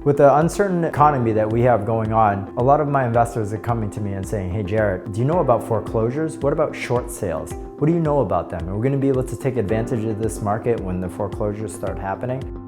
With the uncertain economy that we have going on, a lot of my investors are coming to me and saying, hey Jarrett, do you know about foreclosures? What about short sales? What do you know about them? Are we going to be able to take advantage of this market when the foreclosures start happening?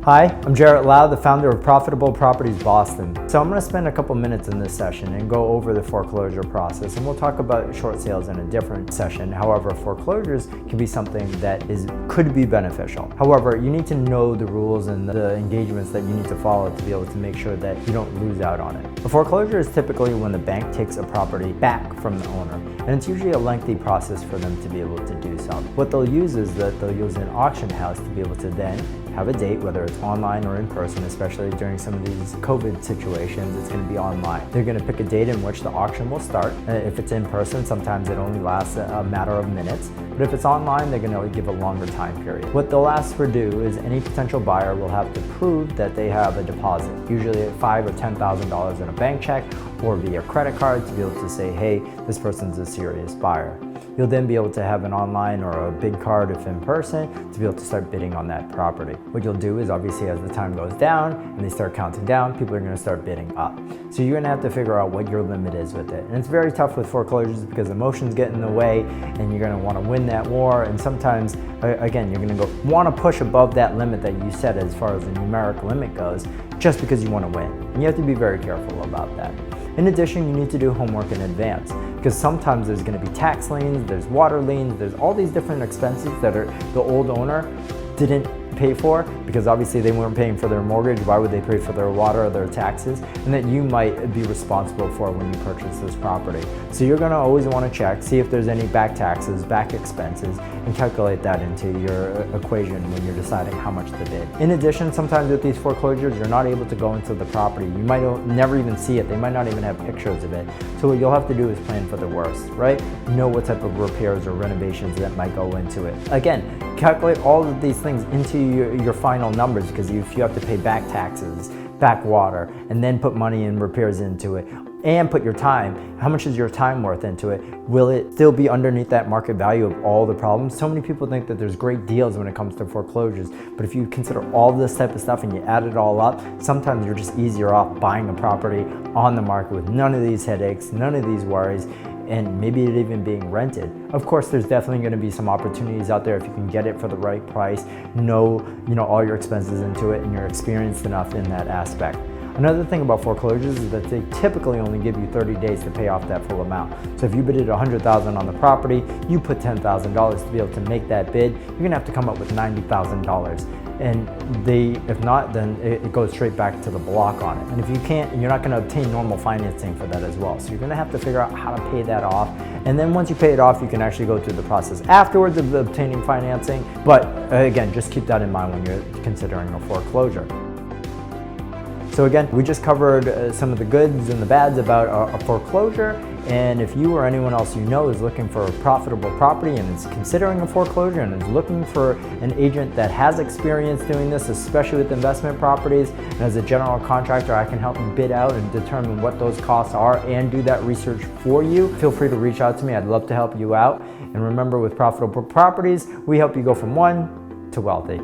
Hi, I'm Jarrett Lau, the founder of Profitable Properties Boston. So I'm going to spend a couple minutes in this session and go over the foreclosure process, and we'll talk about short sales in a different session. However, foreclosures can be something that could be beneficial. However, you need to know the rules and the engagements that you need to follow to be able to make sure that you don't lose out on it. A foreclosure is typically when the bank takes a property back from the owner, and it's usually a lengthy process for them to be able to do so. What they'll use is that they'll use an auction house to be able to then have a date, whether it's online or in person, especially during some of these COVID situations, it's going to be online. They're going to pick a date in which the auction will start. If it's in person, sometimes it only lasts a matter of minutes, but if it's online, they're going to give a longer time period. What they'll ask for do is any potential buyer will have to prove that they have a deposit, usually $5,000 or $10,000 in a bank check or via credit card, to be able to say, hey, this person's a serious buyer. You'll then be able to have an online or a bid card if in person to be able to start bidding on that property. What you'll do is obviously as the time goes down and they start counting down, people are going to start bidding up. So you're going to have to figure out what your limit is with it. And it's very tough with foreclosures because emotions get in the way and you're going to want to win that war. And sometimes, again, you're going to want to push above that limit that you set as far as the numeric limit goes just because you want to win. And you have to be very careful about that. In addition, you need to do homework in advance because sometimes there's going to be tax liens, there's water liens, there's all these different expenses that the old owner didn't pay for because obviously they weren't paying for their mortgage. Why would they pay for their water or their taxes? And that you might be responsible for when you purchase this property. So you're going to always want to check, see if there's any back taxes, back expenses, and calculate that into your equation when you're deciding how much to bid. In addition, sometimes with these foreclosures, you're not able to go into the property. You might never even see it. They might not even have pictures of it. So what you'll have to do is plan for the worst, right? Know what type of repairs or renovations that might go into it. Again, calculate all of these things into your final numbers because if you have to pay back taxes, back water, and then put money and repairs into it, and put your time, how much is your time worth into it? Will it still be underneath that market value of all the problems? So many people think that there's great deals when it comes to foreclosures, but if you consider all this type of stuff and you add it all up, sometimes you're just easier off buying a property on the market with none of these headaches, none of these worries, and maybe it even being rented. Of course, there's definitely going to be some opportunities out there if you can get it for the right price, know all your expenses into it, and you're experienced enough in that aspect. Another thing about foreclosures is that they typically only give you 30 days to pay off that full amount. So if you bidded $100,000 on the property, you put $10,000 to be able to make that bid, you're gonna have to come up with $90,000. And if not, then it goes straight back to the block on it. And if you can't, you're not gonna obtain normal financing for that as well. So you're gonna have to figure out how to pay that off. And then once you pay it off, you can actually go through the process afterwards of obtaining financing. But again, just keep that in mind when you're considering a foreclosure. So again, we just covered some of the goods and the bads about a foreclosure. And if you or anyone else you know is looking for a profitable property and is considering a foreclosure and is looking for an agent that has experience doing this, especially with investment properties, and as a general contractor, I can help you bid out and determine what those costs are and do that research for you. Feel free to reach out to me. I'd love to help you out. And remember, with Profitable Properties, we help you go from one to wealthy.